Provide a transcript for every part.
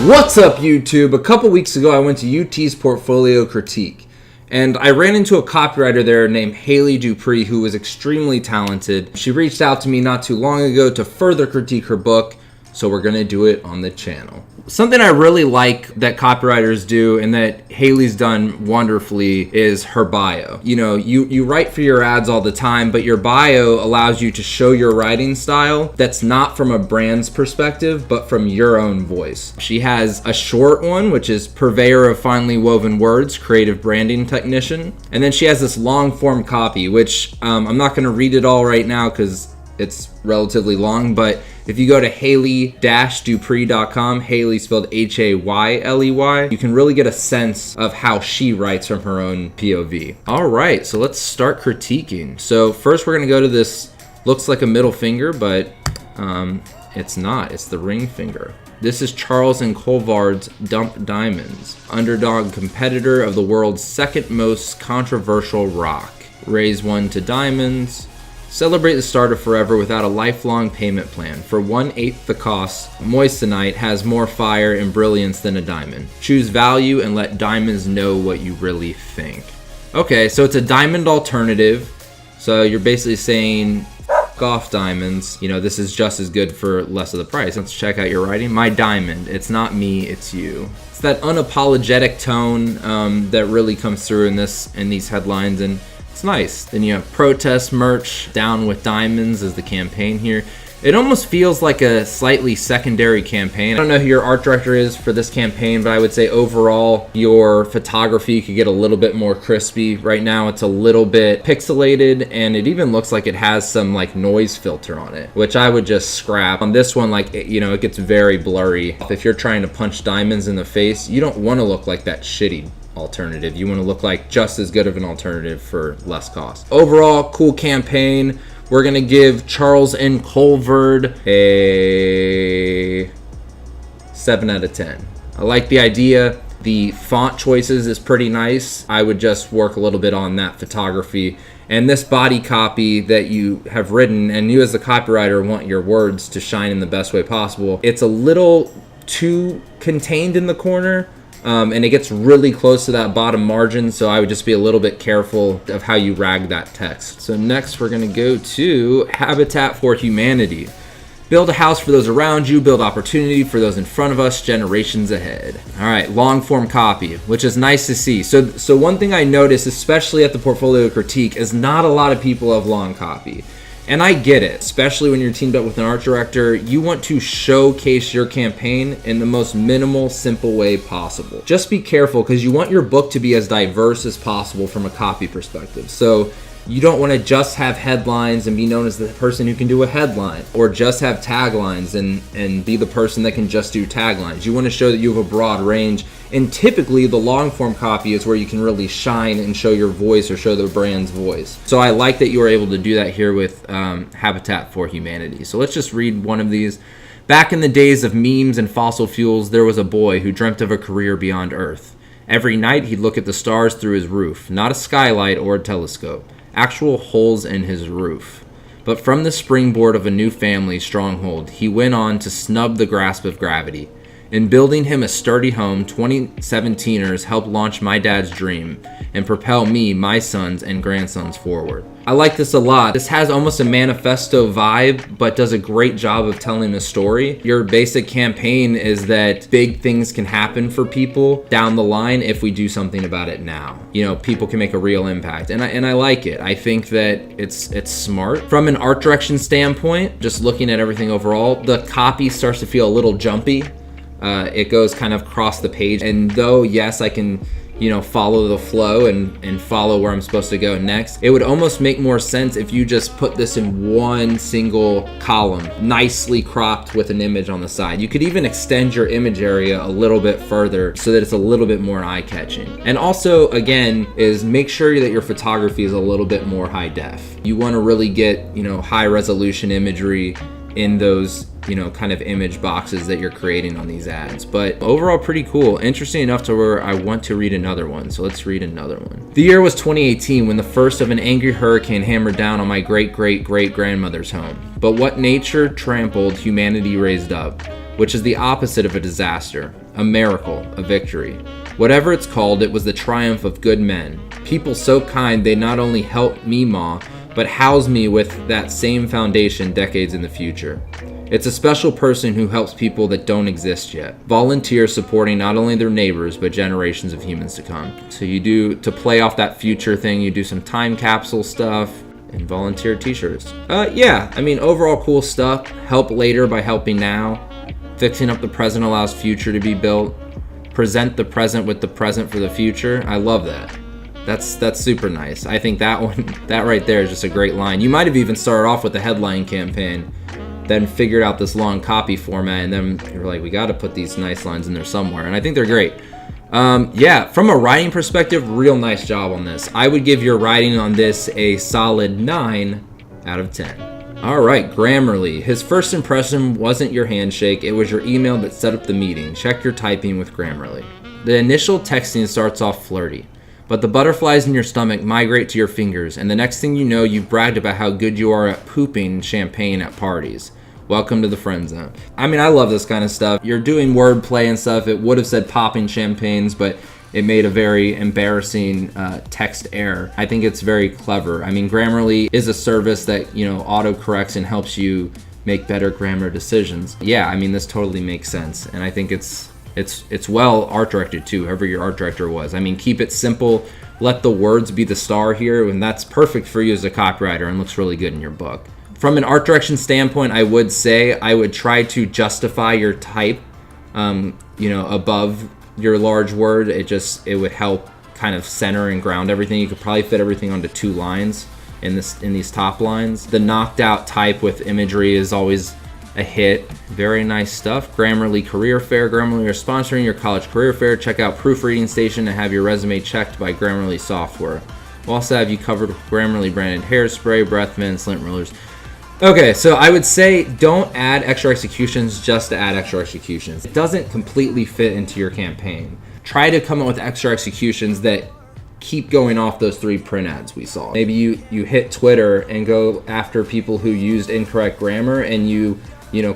What's up, YouTube? A couple weeks ago, I went to UT's portfolio critique, and I ran into a copywriter there named Hayley Dupree, who was extremely talented. She reached out to me not too long ago to further critique her book, so we're gonna do it on the channel. Something I really like that copywriters do and that Hayley's done wonderfully is her bio. You know, you write for your ads all the time, but your bio allows you to show your writing style that's not from a brand's perspective, but from your own voice. She has a short one, which is Purveyor of Finely Woven Words, Creative Branding Technician. And then she has this long form copy, which I'm not gonna read it all right now because it's relatively long, but if you go to Hayley-Dupree.com, Hayley spelled Hayley, you can really get a sense of how she writes from her own POV. All right, so let's start critiquing. So first we're gonna go to this, looks like a middle finger, but it's not, it's the ring finger. This is Charles and Colvard's Dump Diamonds, underdog competitor of the world's second most controversial rock. Raise one to diamonds. Celebrate the start of forever without a lifelong payment plan. For 1/8 the cost, moissanite has more fire and brilliance than a diamond. Choose value and let diamonds know what you really think. Okay, so it's a diamond alternative. So you're basically saying, f off diamonds. You know, this is just as good for less of the price. Let's check out your writing. My diamond, it's not me, it's you. It's that unapologetic tone that really comes through in these headlines, and it's nice. Then you have protest merch, down with diamonds is the campaign here. It almost feels like a slightly secondary campaign. I don't know who your art director is for this campaign, but I would say overall your photography could get a little bit more crispy. Right now it's a little bit pixelated, and it even looks like it has some like noise filter on it, which I would just scrap. On this one, like, you know, it gets very blurry. If you're trying to punch diamonds in the face, you don't want to look like that shitty alternative. You want to look like just as good of an alternative for less cost. Overall, cool campaign. We're gonna give Charles and Colvard a 7 out of 10. I like the idea. The font choices is pretty nice. I would just work a little bit on that photography. And this body copy that you have written, and you as the copywriter want your words to shine in the best way possible. It's a little too contained in the corner. And it gets really close to that bottom margin, so I would just be a little bit careful of how you rag that text. So next we're gonna go to Habitat for Humanity. Build a house for those around you, build opportunity for those in front of us, generations ahead. All right, long form copy, which is nice to see. So one thing I noticed, especially at the portfolio critique, is not a lot of people have long copy. And I get it, especially when you're teamed up with an art director. You want to showcase your campaign in the most minimal, simple way possible. Just be careful, because you want your book to be as diverse as possible from a copy perspective. So you don't want to just have headlines and be known as the person who can do a headline, or just have taglines and be the person that can just do taglines. You want to show that you have a broad range, and typically the long form copy is where you can really shine and show your voice or show the brand's voice. So I like that you were able to do that here with Habitat for Humanity. So let's just read one of these. Back in the days of memes and fossil fuels, there was a boy who dreamt of a career beyond Earth. Every night he'd look at the stars through his roof, not a skylight or a telescope. Actual holes in his roof. But from the springboard of a new family stronghold, he went on to snub the grasp of gravity. In building him a sturdy home, 2017ers helped launch my dad's dream and propel me, my sons, and grandsons forward. I like this a lot. This has almost a manifesto vibe, but does a great job of telling a story. Your basic campaign is that big things can happen for people down the line if we do something about it now. You know, people can make a real impact, and I like it. I think that it's smart. From an art direction standpoint, just looking at everything overall, the copy starts to feel a little jumpy. It goes kind of across the page, and though yes, I can, you know, follow the flow and follow where I'm supposed to go next, it would almost make more sense if you just put this in one single column, nicely cropped with an image on the side. You could even extend your image area a little bit further so that it's a little bit more eye-catching. And also, again, is make sure that your photography is a little bit more high def. You want to really get, you know, high resolution imagery in those, you know, kind of image boxes that you're creating on these ads. But overall, pretty cool. Interesting enough to where I want to read another one. So let's read another one. The year was 2018 when the first of an angry hurricane hammered down on my great-great-great-grandmother's home. But what nature trampled, humanity raised up, which is the opposite of a disaster. a miracle, a victory. Whatever it's called, it was the triumph of good men. People so kind they not only helped me, Ma, but house me with that same foundation decades in the future. It's a special person who helps people that don't exist yet. Volunteers supporting not only their neighbors, but generations of humans to come. So you do, to play off that future thing, you do some time capsule stuff and volunteer t-shirts. Yeah, I mean, overall cool stuff. Help later by helping now. Fixing up the present allows future to be built. Present the present with the present for the future. I love that. That's super nice. I think that right there is just a great line. You might have even started off with the headline campaign, then figured out this long copy format, and then you're like, we got to put these nice lines in there somewhere. And I think they're great. Yeah, from a writing perspective, real nice job on this. I would give your writing on this a solid 9 out of 10. All right, Grammarly. His first impression wasn't your handshake, it was your email that set up the meeting. Check your typing with Grammarly. The initial texting starts off flirty, but the butterflies in your stomach migrate to your fingers, and the next thing you know, you've bragged about how good you are at pooping champagne at parties. Welcome to the friend zone. I mean, I love this kind of stuff. You're doing wordplay and stuff. It would have said popping champagnes, but it made a very embarrassing text error. I think it's very clever. I mean, Grammarly is a service that, you know, autocorrects and helps you make better grammar decisions. Yeah, I mean, this totally makes sense, and I think it's well art directed too, whoever your art director was. I mean, keep it simple, let the words be the star here, and that's perfect for you as a copywriter and looks really good in your book. From an art direction standpoint, I would say I would try to justify your type, above your large word. It would help kind of center and ground everything. You could probably fit everything onto 2 lines in these top lines. The knocked out type with imagery is always a hit. Very nice stuff. Grammarly Career Fair. Grammarly are sponsoring your college career fair. Check out Proofreading Station to have your resume checked by Grammarly software. We'll also have you covered with Grammarly branded hairspray, breath mints, lint rollers. Okay, so I would say don't add extra executions just to add extra executions. It doesn't completely fit into your campaign. Try to come up with extra executions that keep going off those 3 print ads we saw. Maybe you hit Twitter and go after people who used incorrect grammar, and you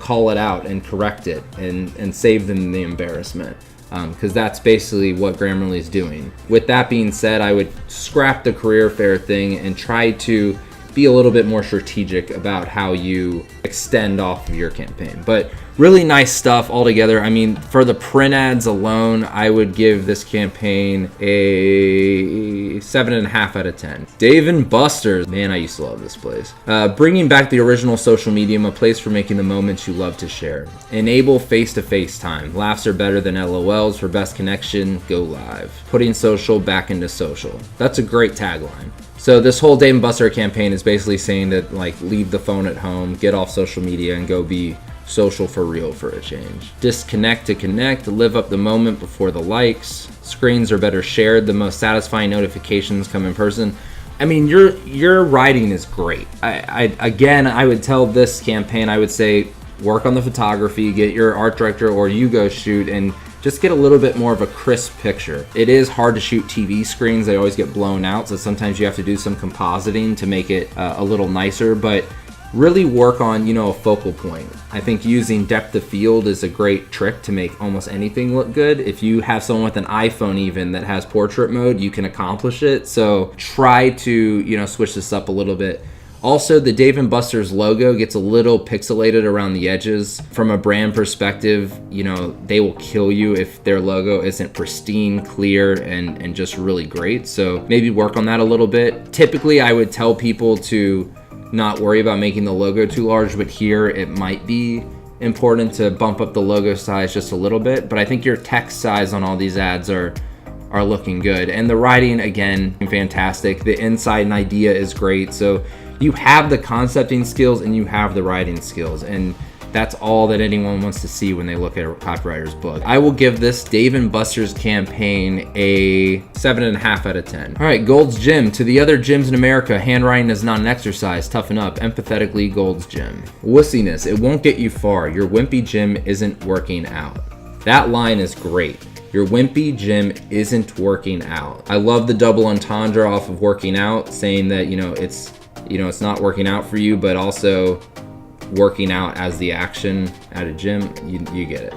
call it out and correct it and save them the embarrassment. Because that's basically what Grammarly is doing. With that being said, I would scrap the career fair thing and try to be a little bit more strategic about how you extend off of your campaign. But really nice stuff altogether. I mean, for the print ads alone, I would give this campaign a 7.5 out of 10. Dave & Buster's. Man, I used to love this place. Bringing back the original social medium, a place for making the moments you love to share. Enable face-to-face time. Laughs are better than LOLs. For best connection, go live. Putting social back into social. That's a great tagline. So this whole Dave & Buster campaign is basically saying that, like, leave the phone at home, get off social media, and go be social for real for a change. Disconnect to connect, live up the moment before the likes. Screens are better shared. The most satisfying notifications come in person. I mean, your writing is great. I would tell this campaign, I would say work on the photography, get your art director or you go shoot and just get a little bit more of a crisp picture. It is hard to shoot TV screens. They always get blown out, so sometimes you have to do some compositing to make it a little nicer, but really work on, a focal point. I think using depth of field is a great trick to make almost anything look good. If you have someone with an iPhone even that has portrait mode, you can accomplish it. So try to, switch this up a little bit. Also, the Dave & Buster's logo gets a little pixelated around the edges. From a brand perspective, they will kill you if their logo isn't pristine, clear, and just really great. So maybe work on that a little bit. Typically, I would tell people to not worry about making the logo too large, but here it might be important to bump up the logo size just a little bit. But I think your text size on all these ads are looking good. And the writing, again, fantastic. The insight and idea is great. So you have the concepting skills and you have the writing skills, and that's all that anyone wants to see when they look at a copywriter's book. I will give this Dave & Buster's campaign a 7.5 out of 10. All right, Gold's Gym. To the other gyms in America, handwriting is not an exercise. Toughen up. Empathetically, Gold's Gym. Wussiness. It won't get you far. Your wimpy gym isn't working out. That line is great. Your wimpy gym isn't working out. I love the double entendre off of working out, saying that, it's not working out for you, but also working out as the action at a gym. You get it.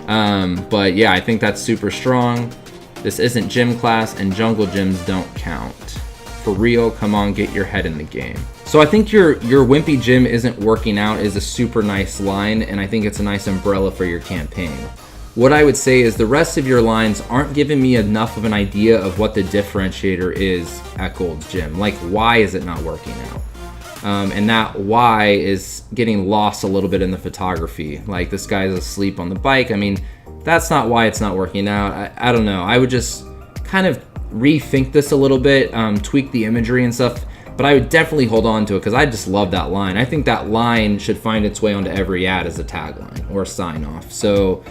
But yeah, I think that's super strong. This isn't gym class, and jungle gyms don't count. For real, come on, get your head in the game. So I think your wimpy gym isn't working out is a super nice line, and I think it's a nice umbrella for your campaign. What I would say is the rest of your lines aren't giving me enough of an idea of what the differentiator is at Gold's Gym. Like, why is it not working out? And that why is getting lost a little bit in the photography. Like, this guy's asleep on the bike. I mean, that's not why it's not working out. I don't know. I would just kind of rethink this a little bit, tweak the imagery and stuff. But I would definitely hold on to it because I just love that line. I think that line should find its way onto every ad as a tagline or a sign off. So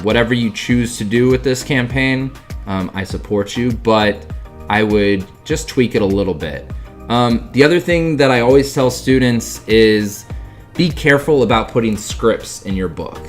whatever you choose to do with this campaign, I support you, but I would just tweak it a little bit. The other thing that I always tell students is be careful about putting scripts in your book.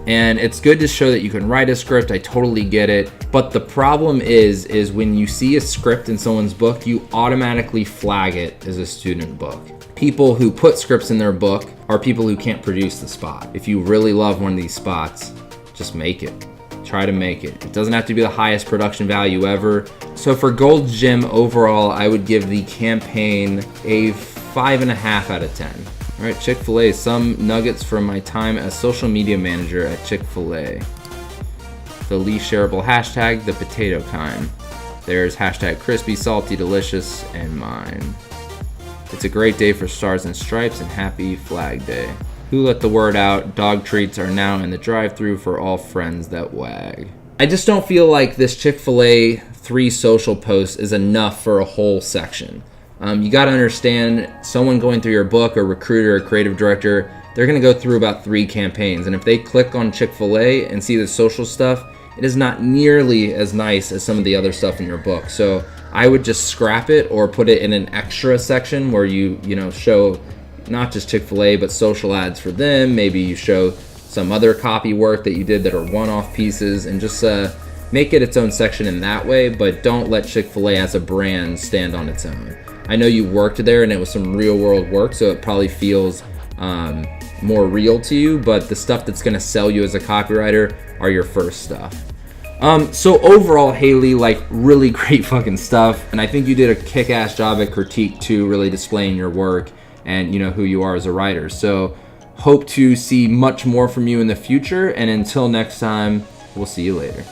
And it's good to show that you can write a script. I totally get it. But the problem is when you see a script in someone's book, you automatically flag it as a student book. People who put scripts in their book are people who can't produce the spot. If you really love one of these spots, just make it. Try to make it. It doesn't have to be the highest production value ever. So for Gold's Gym overall, I would give the campaign a 5.5 out of 10. All right, Chick-fil-A, some nuggets from my time as social media manager at Chick-fil-A. The least shareable hashtag, the potato kind. There's hashtag crispy, salty, delicious, and mine. It's a great day for Stars and Stripes and happy Flag Day. Who let the word out? Dog treats are now in the drive-thru for all friends that wag. I just don't feel like this Chick-fil-A 3 social posts is enough for a whole section. You got to understand, someone going through your book, a recruiter, a creative director, they're going to go through about 3 campaigns. And if they click on Chick-fil-A and see the social stuff, it is not nearly as nice as some of the other stuff in your book. So I would just scrap it or put it in an extra section where you show not just Chick-fil-A, but social ads for them. Maybe you show some other copy work that you did that are one-off pieces, and just make it its own section in that way, but don't let Chick-fil-A as a brand stand on its own. I know you worked there and it was some real world work, so it probably feels more real to you, but the stuff that's gonna sell you as a copywriter are your first stuff. So overall, Hayley, like, really great fucking stuff, and I think you did a kick-ass job at Critique too, really displaying your work and who you are as a writer. So hope to see much more from you in the future, and until next time, we'll see you later.